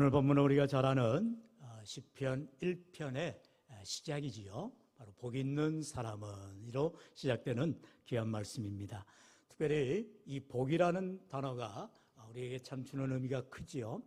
오늘 본문은 우리가 잘 아는 시편 1편의 시작이지요. 바로 복 있는 사람은으로 시작되는 귀한 말씀입니다. 특별히 이 복이라는 단어가 우리에게 참 주는 의미가 크지요.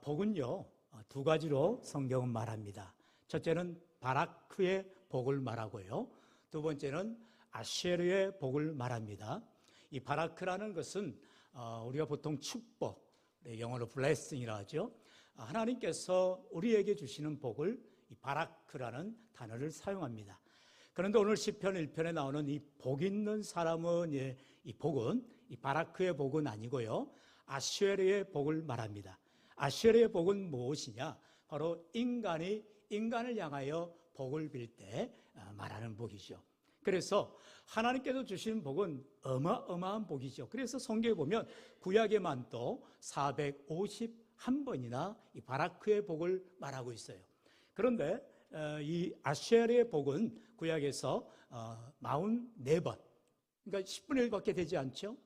복은요, 두 가지로 성경은 말합니다. 첫째는 바라크의 복을 말하고요. 두 번째는 아쉐르의 복을 말합니다. 이 바라크라는 것은 우리가 보통 축복, 영어로 blessing이라 하죠. 하나님께서 우리에게 주시는 복을 이 바라크라는 단어를 사용합니다. 그런데 오늘 시편 1편에 나오는 이 복 있는 사람은 이 복은 이 바라크의 복은 아니고요. 아쉐르의 복을 말합니다. 아쉐르의 복은 무엇이냐? 바로 인간이 인간을 향하여 복을 빌 때 말하는 복이죠. 그래서 하나님께서 주신 복은 어마어마한 복이죠. 그래서 성경에 보면 구약에만 또 451번이나 이 바라크의 복을 말하고 있어요. 그런데 이 아쉐르의 복은 구약에서 44번, 그러니까 10분의 1밖에 되지 않죠.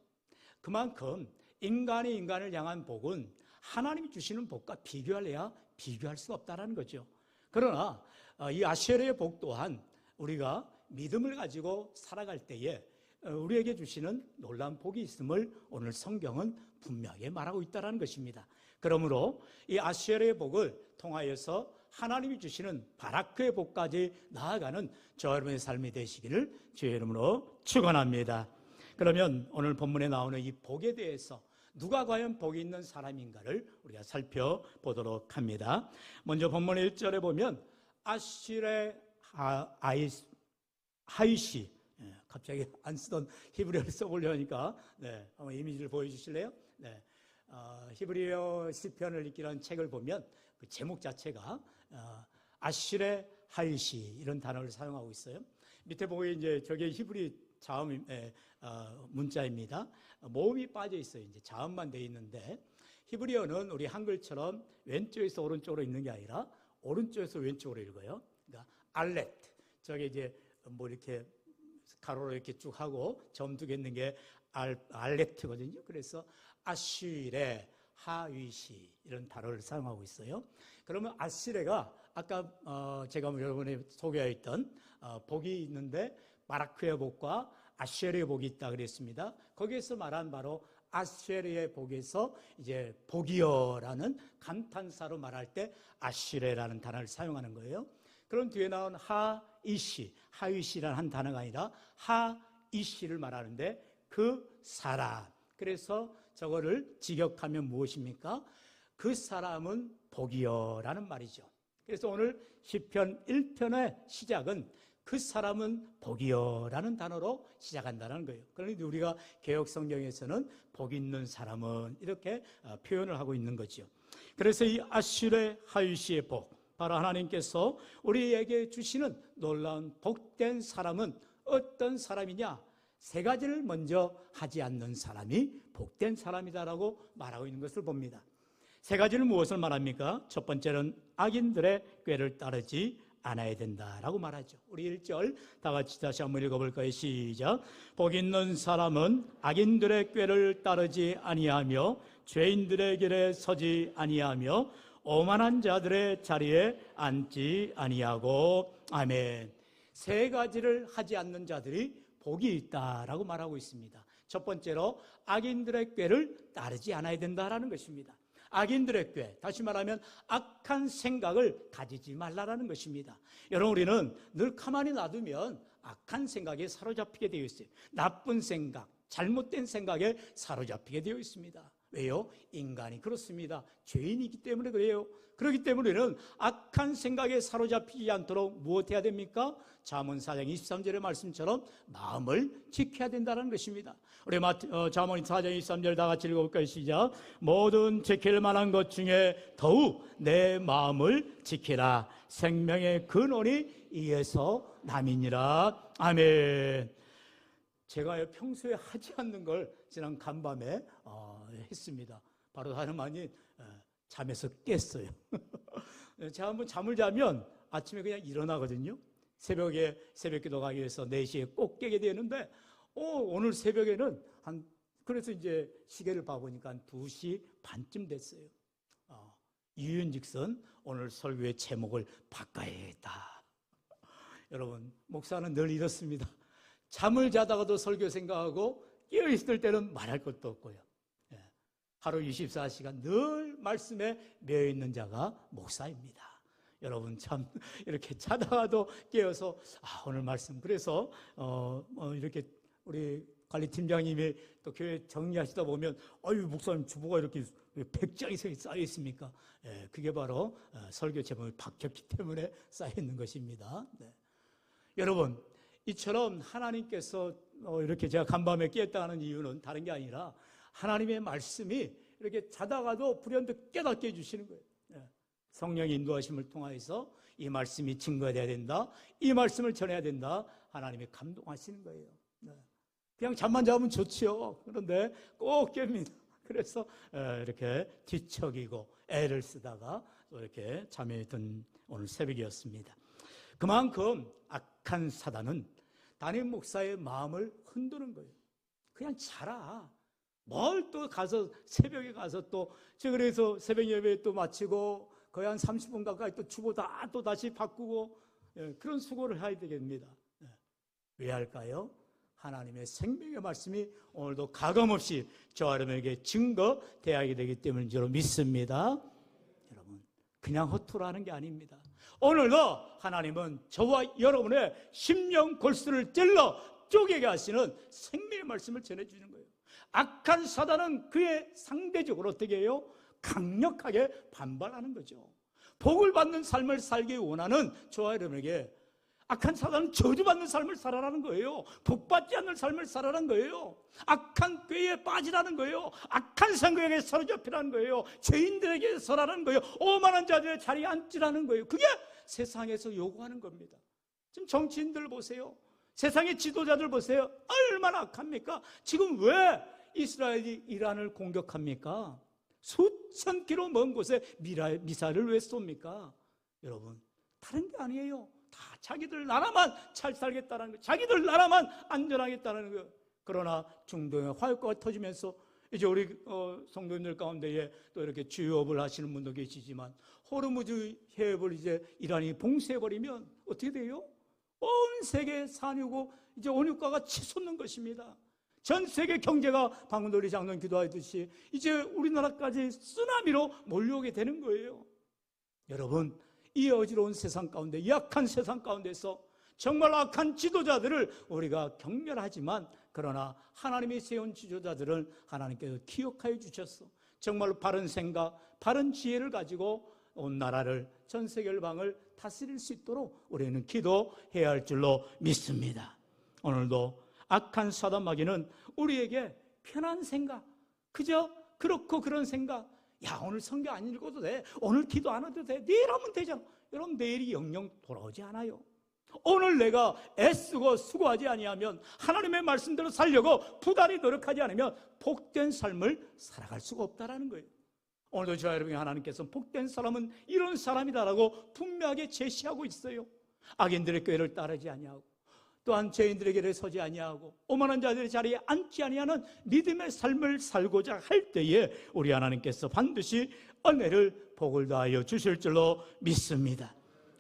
그만큼 인간이 인간을 향한 복은 하나님이 주시는 복과 비교할 수가 없다는 거죠. 그러나 이 아쉐르의 복 또한 우리가 믿음을 가지고 살아갈 때에 우리에게 주시는 놀라운 복이 있음을 오늘 성경은 분명히 말하고 있다는 것입니다. 그러므로 이 아쉐르의 복을 통하여서 하나님이 주시는 바라크의 복까지 나아가는 저와 여러분의 삶이 되시기를 주의 이름으로 축원합니다. 그러면 오늘 본문에 나오는 이 복에 대해서 누가 과연 복이 있는 사람인가를 우리가 살펴보도록 합니다. 먼저 본문 1절에 보면 아쉬레 하이시, 갑자기 안 쓰던 히브리어를 써보려 하니까 한번 이미지를 보여주실래요? 히브리어 시편을 읽기라는 책을 보면 그 제목 자체가 아쉬레 하이시 이런 단어를 사용하고 있어요. 밑에 보면 이제 저게 히브리 자음 문자입니다. 모음이 빠져 있어요. 이제 자음만 돼 있는데 히브리어는 우리 한글처럼 왼쪽에서 오른쪽으로 읽는 게 아니라 오른쪽에서 왼쪽으로 읽어요. 그러니까 알렛, 저게 이제 뭐 이렇게 가로로 이렇게 쭉 하고 점 두 개 있는 게 알레트거든요. 그래서 아쉬레 하위시 이런 단어를 사용하고 있어요. 그러면 아쉬레가 아까 제가 여러분에 소개했던 복이 있는데 바라크의 복과 아쉐르의 복이 있다 그랬습니다. 거기에서 말한 바로 아쉐르의 복에서 이제 복이여라는 감탄사로 말할 때 아쉬레라는 단어를 사용하는 거예요. 그런 뒤에 나온 하이시, 하위시라는 한 단어가 아니라 하이시를 말하는데 그 사람. 그래서 저거를 직역하면 무엇입니까? 그 사람은 복이여라는 말이죠. 그래서 오늘 시편 1편의 시작은 그 사람은 복이여라는 단어로 시작한다는 거예요. 그런데 우리가 개역 성경에서는 복 있는 사람은 이렇게 표현을 하고 있는 거죠. 그래서 이 아쉬레 하위시의 복, 바로 하나님께서 우리에게 주시는 놀라운 복된 사람은 어떤 사람이냐? 세 가지를 먼저 하지 않는 사람이 복된 사람이다라고 말하고 있는 것을 봅니다. 세 가지는 무엇을 말합니까? 첫 번째는 악인들의 꾀를 따르지 않아야 된다라고 말하죠. 우리 1절 다 같이 다시 한번 읽어볼까요? 시작. 복 있는 사람은 악인들의 꾀를 따르지 아니하며 죄인들의 길에 서지 아니하며 오만한 자들의 자리에 앉지 아니하고. 아멘. 세 가지를 하지 않는 자들이 복이 있다라고 말하고 있습니다. 첫 번째로 악인들의 꾀를 따르지 않아야 된다라는 것입니다. 악인들의 꾀, 다시 말하면 악한 생각을 가지지 말라라는 것입니다. 여러분, 우리는 늘 가만히 놔두면 악한 생각에 사로잡히게 되어 있어요. 나쁜 생각, 잘못된 생각에 사로잡히게 되어 있습니다. 왜요? 인간이 그렇습니다. 죄인이기 때문에 그래요. 그렇기 때문에 우리는 악한 생각에 사로잡히지 않도록 무엇해야 됩니까? 잠언 4장 23절의 말씀처럼 마음을 지켜야 된다는 것입니다. 우리 잠언 4장 23절 다 같이 읽어볼까요? 시작. 모든 지킬 만한 것 중에 더욱 내 마음을 지키라. 생명의 근원이 이에서 남이니라. 아멘. 제가 평소에 하지 않는 걸 지난 간밤에 했습니다. 바로 다름 아닌 잠에서 깼어요. 제가 한번 잠을 자면 아침에 그냥 일어나거든요. 새벽에 새벽기도 가기 위해서 4시에 꼭 깨게 되는데 오늘 새벽에는 그래서 이제 시계를 봐보니까 한 2시 반쯤 됐어요. 이유인즉슨 오늘 설교의 제목을 바꿔야겠다. 여러분, 목사는 늘 이렇습니다. 잠을 자다가도 설교 생각하고 깨어있을 때는 말할 것도 없고요. 하루 24시간 늘 말씀에 매여있는 자가 목사입니다. 여러분 참 이렇게 자다가도 깨어서 오늘 말씀 그래서 이렇게 우리 관리팀장님이 또 교회 정리하시다 보면 목사님 주보가 이렇게 100장이 쌓여 있습니까? 그게 바로 설교 제목이 바뀌었기 때문에 쌓여 있는 것입니다. 네. 여러분 이처럼 하나님께서 이렇게 제가 간밤에 깨었다 하는 이유는 다른 게 아니라 하나님의 말씀이 이렇게 자다가도 불현듯 깨닫게 해주시는 거예요. 성령의 인도하심을 통해서 이 말씀이 증거돼야 된다, 이 말씀을 전해야 된다, 하나님이 감동하시는 거예요. 그냥 잠만 자면 좋지요. 그런데 꼭 깹니다. 그래서 이렇게 뒤척이고 애를 쓰다가 또 이렇게 잠에 든 오늘 새벽이었습니다. 그만큼 악한 사단은 담임 목사의 마음을 흔드는 거예요. 그냥 자라. 뭘 또 가서 새벽에 가서 또 그래서 새벽 예배 또 마치고 거의 한 30분 가까이 또 주보 또 다시 바꾸고 그런 수고를 해야 되겠습니다. 왜 할까요? 하나님의 생명의 말씀이 오늘도 가감없이 저와 여러분에게 증거되어야 되기 때문인 줄 믿습니다. 여러분 그냥 허투루하는 게 아닙니다. 오늘도 하나님은 저와 여러분의 심령 골수를 찔러 쪼개게 하시는 생명의 말씀을 전해주는 거예요. 악한 사단은 그의 상대적으로 어떻게 해요? 강력하게 반발하는 거죠. 복을 받는 삶을 살기 원하는 저와 여러분에게 악한 사단은 저주받는 삶을 살아라는 거예요. 복받지 않는 삶을 살아라는 거예요. 악한 꾀에 빠지라는 거예요. 악한 생각에 사로잡히라는 거예요. 죄인들에게 서라는 거예요. 오만한 자들의 자리에 앉으라는 거예요. 그게 세상에서 요구하는 겁니다. 지금 정치인들 보세요. 세상의 지도자들 보세요. 얼마나 악합니까? 지금 왜 이스라엘이 이란을 공격합니까? 수천 킬로 먼 곳에 미사일을 왜 쏩니까? 여러분 다른 게 아니에요. 다 자기들 나라만 잘 살겠다는 거예요. 자기들 나라만 안전하겠다는 거예요. 그러나 중동에 화약고가 터지면서 이제 우리 성도님들 가운데에 또 이렇게 주유업을 하시는 분도 계시지만 호르무즈 해협을 이제 이란이 봉쇄해버리면 어떻게 돼요? 온 세계 산유고 이제 원유가가 치솟는 것입니다. 전 세계 경제가 방금 우리 장로님 기도하듯이 이제 우리나라까지 쓰나미로 몰려오게 되는 거예요. 여러분 이 어지러운 세상 가운데, 약한 세상 가운데서 정말 악한 지도자들을 우리가 경멸하지만 그러나 하나님이 세운 지도자들을 하나님께서 기억하여 주셨어. 정말로 바른 생각, 바른 지혜를 가지고 온 나라를, 전 세계 열방을 다스릴 수 있도록 우리는 기도해야 할 줄로 믿습니다. 오늘도 악한 사단 마귀는 우리에게 편한 생각, 그저 그렇고 그런 생각, 오늘 성경 안 읽어도 돼, 오늘 기도 안 해도 돼, 내일 하면 되잖아. 여러분 내일이 영영 돌아오지 않아요. 오늘 내가 애쓰고 수고하지 아니하면, 하나님의 말씀대로 살려고 부단히 노력하지 않으면 복된 삶을 살아갈 수가 없다라는 거예요. 오늘도 저와 여러분이 하나님께서 복된 사람은 이런 사람이다라고 분명하게 제시하고 있어요. 악인들의 꾀를 따르지 아니하고, 또한 죄인들의 길에 서지 아니하고, 오만한 자들의 자리에 앉지 아니하는 믿음의 삶을 살고자 할 때에 우리 하나님께서 반드시 은혜를 복을 다하여 주실 줄로 믿습니다.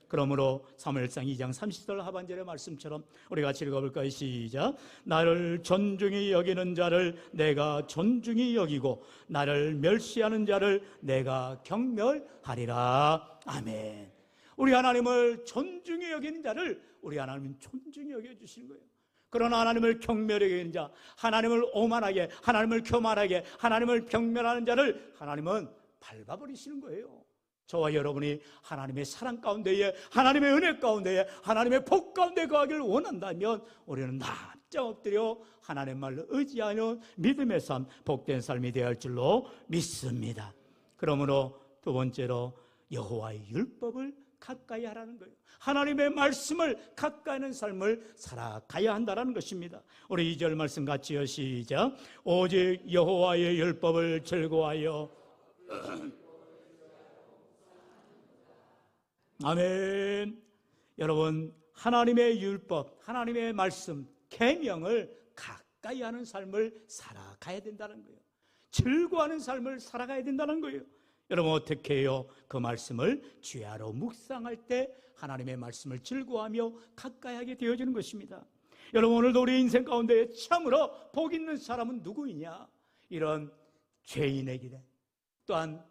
그러므로 사무엘상 2장 30절 하반절의 말씀처럼 우리 같이 읽어볼까요? 시작. 나를 존중히 여기는 자를 내가 존중히 여기고 나를 멸시하는 자를 내가 경멸하리라. 아멘. 우리 하나님을 존중히 여기는 자를 우리 하나님은 존중히 여겨주시는 거예요. 그러나 하나님을 경멸히 여기는 자, 하나님을 오만하게, 하나님을 교만하게, 하나님을 경멸하는 자를 하나님은 밟아버리시는 거예요. 저와 여러분이 하나님의 사랑 가운데에, 하나님의 은혜 가운데에, 하나님의 복 가운데 거하기를 원한다면 우리는 납작 엎드려 하나님의 말로 의지하는 믿음의 삶, 복된 삶이 되어야 할 줄로 믿습니다. 그러므로 두 번째로 여호와의 율법을 가까이 하라는 거예요. 하나님의 말씀을 가까이 하는 삶을 살아가야 한다는 것입니다. 우리 2절 말씀 같이요. 시작. 오직 여호와의 율법을 즐거워하여 아멘. 여러분 하나님의 율법, 하나님의 말씀, 계명을 가까이 하는 삶을 살아가야 된다는 거예요. 즐거워하는 삶을 살아가야 된다는 거예요. 여러분 어떻게 해요? 그 말씀을 주야로 묵상할 때 하나님의 말씀을 즐거워하며 가까이 하게 되어지는 것입니다. 여러분 오늘도 우리 인생 가운데 참으로 복 있는 사람은 누구이냐? 이런 죄인의 길에, 또한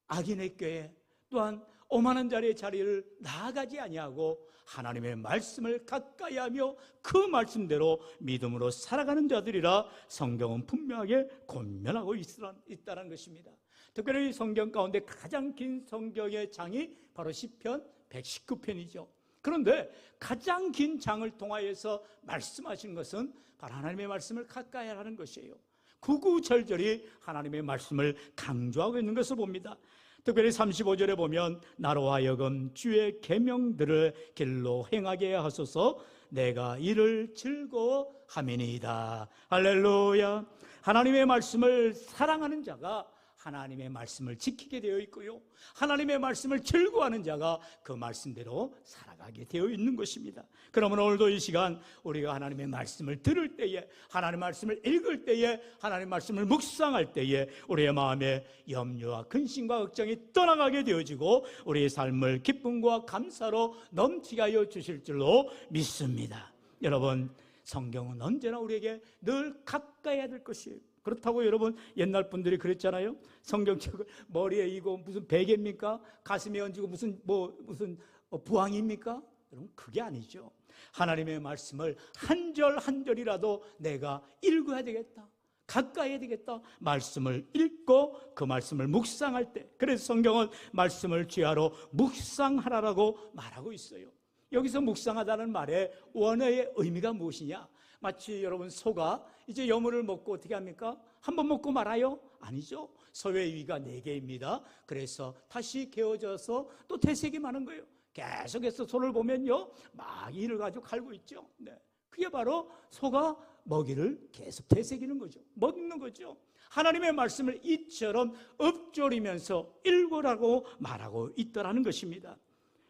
악인의 꾀에, 또한 오만한 자리를 나아가지 아니하고 하나님의 말씀을 가까이 하며 그 말씀대로 믿음으로 살아가는 자들이라 성경은 분명하게 권면하고 있다는 것입니다. 특별히 성경 가운데 가장 긴 성경의 장이 바로 시편 119편이죠. 그런데 가장 긴 장을 통하여서 말씀하신 것은 바로 하나님의 말씀을 가까이 하라는 것이에요. 구구절절히 하나님의 말씀을 강조하고 있는 것을 봅니다. 특별히 35절에 보면 나로 하여금 주의 계명들을 길로 행하게 하소서 내가 이를 즐거워함이니이다. 할렐루야. 하나님의 말씀을 사랑하는 자가 하나님의 말씀을 지키게 되어 있고요, 하나님의 말씀을 즐거워하는 자가 그 말씀대로 살아가게 되어 있는 것입니다. 그러면 오늘도 이 시간 우리가 하나님의 말씀을 들을 때에, 하나님의 말씀을 읽을 때에, 하나님의 말씀을 묵상할 때에 우리의 마음에 염려와 근심과 걱정이 떠나가게 되어지고 우리의 삶을 기쁨과 감사로 넘치게 하여 주실 줄로 믿습니다. 여러분, 성경은 언제나 우리에게 늘 가까이 해야 될 것이에요. 그렇다고 여러분 옛날 분들이 그랬잖아요. 성경책을 머리에 이고 무슨 베개입니까? 가슴에 얹고 무슨 부항입니까? 여러분 그게 아니죠. 하나님의 말씀을 한 절 한 절이라도 내가 읽어야 되겠다, 가까이 해야 되겠다. 말씀을 읽고 그 말씀을 묵상할 때, 그래서 성경은 말씀을 주야로 묵상하라라고 말하고 있어요. 여기서 묵상하다는 말의 원어의 의미가 무엇이냐? 마치 여러분 소가 이제 여물을 먹고 어떻게 합니까? 한 번 먹고 말아요? 아니죠. 소의 위가 4개입니다. 그래서 다시 개어져서 또 되새김하는 거예요. 계속해서 소를 보면요, 막 이를 가지고 갈고 있죠. 네. 그게 바로 소가 먹이를 계속 되새기는 거죠. 먹는 거죠. 하나님의 말씀을 이처럼 읊조리면서 읽으라고 말하고 있더라는 것입니다.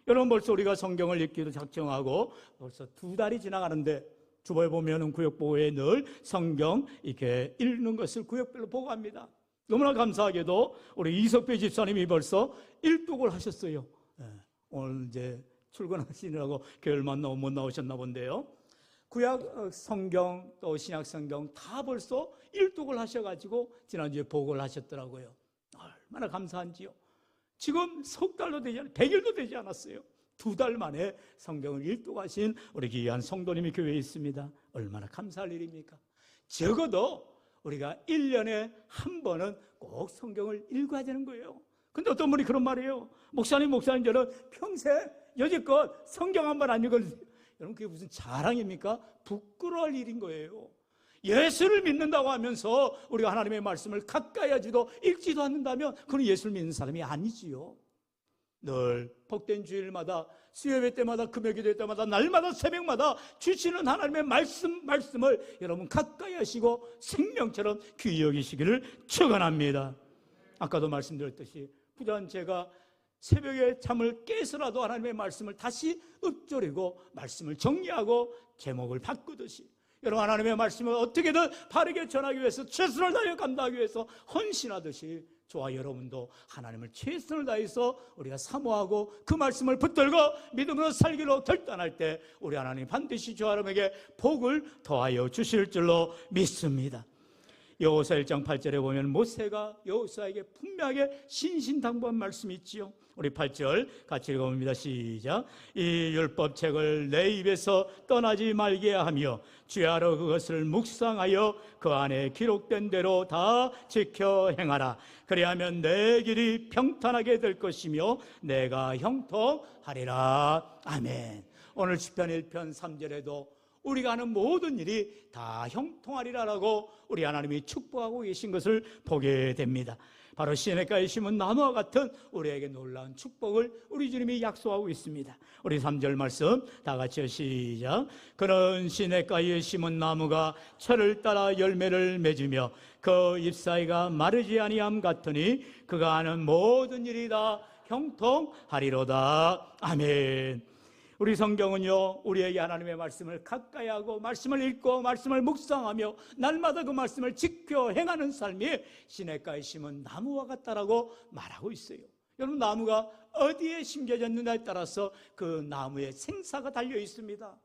여러분 벌써 우리가 성경을 읽기로 작정하고 벌써 2달이 지나가는데 주보에 보면은 구역보고에 늘 성경 이렇게 읽는 것을 구역별로 보고합니다. 너무나 감사하게도 우리 이석배 집사님이 벌써 1독을 하셨어요. 네. 오늘 이제 출근하시느라고 교회를 만나고 못 나오셨나 본데요. 구약 성경 또 신약 성경 다 벌써 1독을 하셔가지고 지난주에 보고를 하셨더라고요. 얼마나 감사한지요. 지금 석 달도 되지 않았어요. 100일도 되지 않았어요. 2달 만에 성경을 1독하신 우리 귀한 성도님이 교회에 있습니다. 얼마나 감사할 일입니까? 적어도 우리가 1년에 한 번은 꼭 성경을 읽어야 되는 거예요. 근데 어떤 분이 그런 말이에요. 목사님 저는 평생 여지껏 성경 한 번 안 읽었는데, 여러분 그게 무슨 자랑입니까? 부끄러워할 일인 거예요. 예수를 믿는다고 하면서 우리가 하나님의 말씀을 가까이 하지도 읽지도 않는다면 그건 예수를 믿는 사람이 아니지요. 늘 복된 주일마다 수요예배 때마다 금요기도 때마다 날마다 새벽마다 주시는 하나님의 말씀을 여러분 가까이 하시고 생명처럼 귀히 여기시기를 축원합니다. 아까도 말씀드렸듯이 부자한 제가 새벽에 잠을 깨서라도 하나님의 말씀을 다시 읊조리고 말씀을 정리하고 제목을 바꾸듯이 여러분 하나님의 말씀을 어떻게든 바르게 전하기 위해서 최선을 다해 감당하기 위해서 헌신하듯이 저와 여러분도 하나님을 최선을 다해서 우리가 사모하고 그 말씀을 붙들고 믿음으로 살기로 결단할 때 우리 하나님 반드시 저와 여러분에게 복을 더하여 주실 줄로 믿습니다. 여호수아 1장 8절에 보면 모세가 여호수아에게 분명하게 신신당부한 말씀이 있지요. 우리 8절 같이 읽어봅니다. 시작. 이 율법책을 내 입에서 떠나지 말게 하며 주야로 그것을 묵상하여 그 안에 기록된 대로 다 지켜 행하라. 그리하면 내 길이 평탄하게 될 것이며 내가 형통하리라. 아멘. 오늘 시편 1편 3절에도 우리가 하는 모든 일이 다 형통하리라라고 우리 하나님이 축복하고 계신 것을 보게 됩니다. 바로 시냇가에 심은 나무와 같은 우리에게 놀라운 축복을 우리 주님이 약속하고 있습니다. 우리 3절 말씀 다 같이 시작. 그런 시냇가에 심은 나무가 철을 따라 열매를 맺으며 그 잎사이가 마르지 아니함 같으니 그가 하는 모든 일이 다 형통하리로다. 아멘. 우리 성경은요, 우리에게 하나님의 말씀을 가까이 하고 말씀을 읽고 말씀을 묵상하며 날마다 그 말씀을 지켜 행하는 삶이 시냇가에 심은 나무와 같다라고 말하고 있어요. 여러분, 나무가 어디에 심겨졌느냐에 따라서 그 나무의 생사가 달려 있습니다.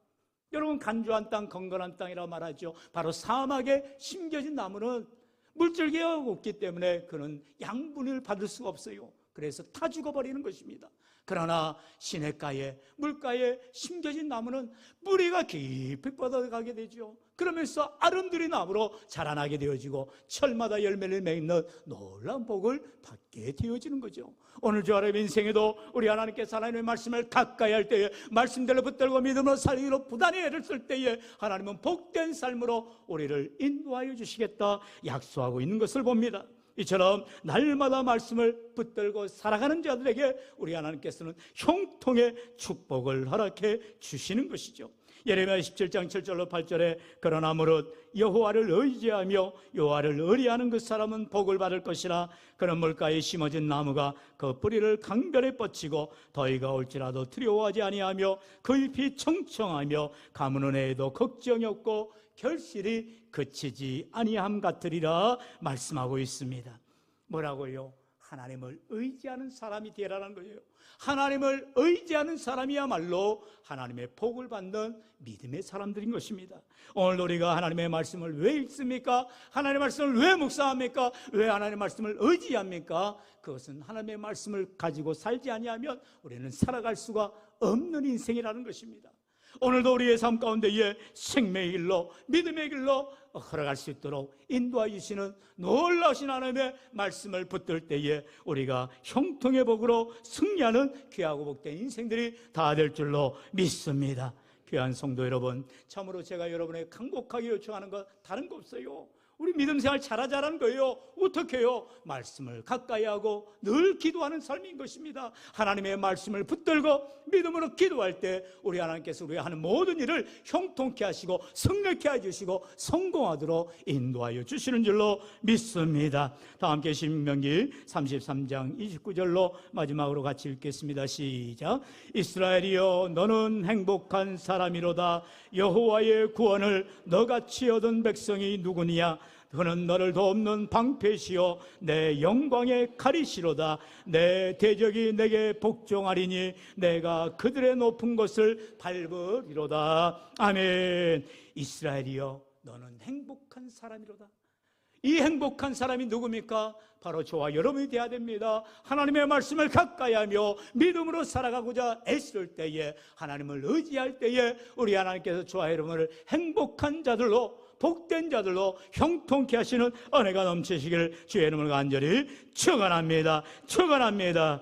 여러분, 간주한 땅, 건건한 땅이라고 말하죠. 바로 사막에 심겨진 나무는 물줄기가 없기 때문에 그는 양분을 받을 수가 없어요. 그래서 타 죽어버리는 것입니다. 그러나 시냇가에, 물가에 심겨진 나무는 뿌리가 깊이 뻗어가게 되죠. 그러면서 아름드리 나무로 자라나게 되어지고 철마다 열매를 맺는 놀라운 복을 받게 되어지는 거죠. 오늘 저 여러분 인생에도 우리 하나님께서 하나님의 말씀을 가까이 할 때에, 말씀대로 붙들고 믿음으로 살기로 부단히 애를 쓸 때에 하나님은 복된 삶으로 우리를 인도하여 주시겠다 약속하고 있는 것을 봅니다. 이처럼 날마다 말씀을 붙들고 살아가는 자들에게 우리 하나님께서는 형통의 축복을 허락해 주시는 것이죠. 예레미야 17장 7절로 8절에 그러나 무릇 여호와를 의지하며 여호와를 의리하는 그 사람은 복을 받을 것이라. 그런 물가에 심어진 나무가 그 뿌리를 강변에 뻗치고 더위가 올지라도 두려워하지 아니하며 그 잎이 청청하며 가무는 해에도 걱정이 없고 결실이 그치지 아니함 같으리라 말씀하고 있습니다. 뭐라고요? 하나님을 의지하는 사람이 되라는 거예요. 하나님을 의지하는 사람이야말로 하나님의 복을 받는 믿음의 사람들인 것입니다. 오늘 우리가 하나님의 말씀을 왜 읽습니까? 하나님의 말씀을 왜 묵상합니까? 왜 하나님의 말씀을 의지합니까? 그것은 하나님의 말씀을 가지고 살지 아니하면 우리는 살아갈 수가 없는 인생이라는 것입니다. 오늘도 우리의 삶 가운데에 생명의 길로, 믿음의 길로 걸어갈 수 있도록 인도하여 주시는 놀라우신 하나님의 말씀을 붙들 때에 우리가 형통의 복으로 승리하는 귀하고 복된 인생들이 다 될 줄로 믿습니다. 귀한 성도 여러분, 참으로 제가 여러분에게 간곡하게 요청하는 것 다른 거 없어요. 우리 믿음 생활 잘하자라는 거예요. 어떻게 해요? 말씀을 가까이 하고 늘 기도하는 삶인 것입니다. 하나님의 말씀을 붙들고 믿음으로 기도할 때 우리 하나님께서 우리가 하는 모든 일을 형통케 하시고 성력케 해주시고 성공하도록 인도하여 주시는 줄로 믿습니다. 다 함께 신명기 33장 29절로 마지막으로 같이 읽겠습니다. 시작. 이스라엘이여 너는 행복한 사람이로다. 여호와의 구원을 너같이 얻은 백성이 누구니야. 그는 너를 돕는 방패시요 내 영광의 칼이시로다. 내 대적이 내게 복종하리니 내가 그들의 높은 곳을 밟으리로다. 아멘. 이스라엘이여 너는 행복한 사람이로다. 이 행복한 사람이 누굽니까? 바로 저와 여러분이 되어야 됩니다. 하나님의 말씀을 가까이 하며 믿음으로 살아가고자 애쓸 때에, 하나님을 의지할 때에 우리 하나님께서 저와 여러분을 행복한 자들로, 복된 자들로 형통케 하시는 은혜가 넘치시기를 주의 이름으로 간절히 축원합니다. 축원합니다.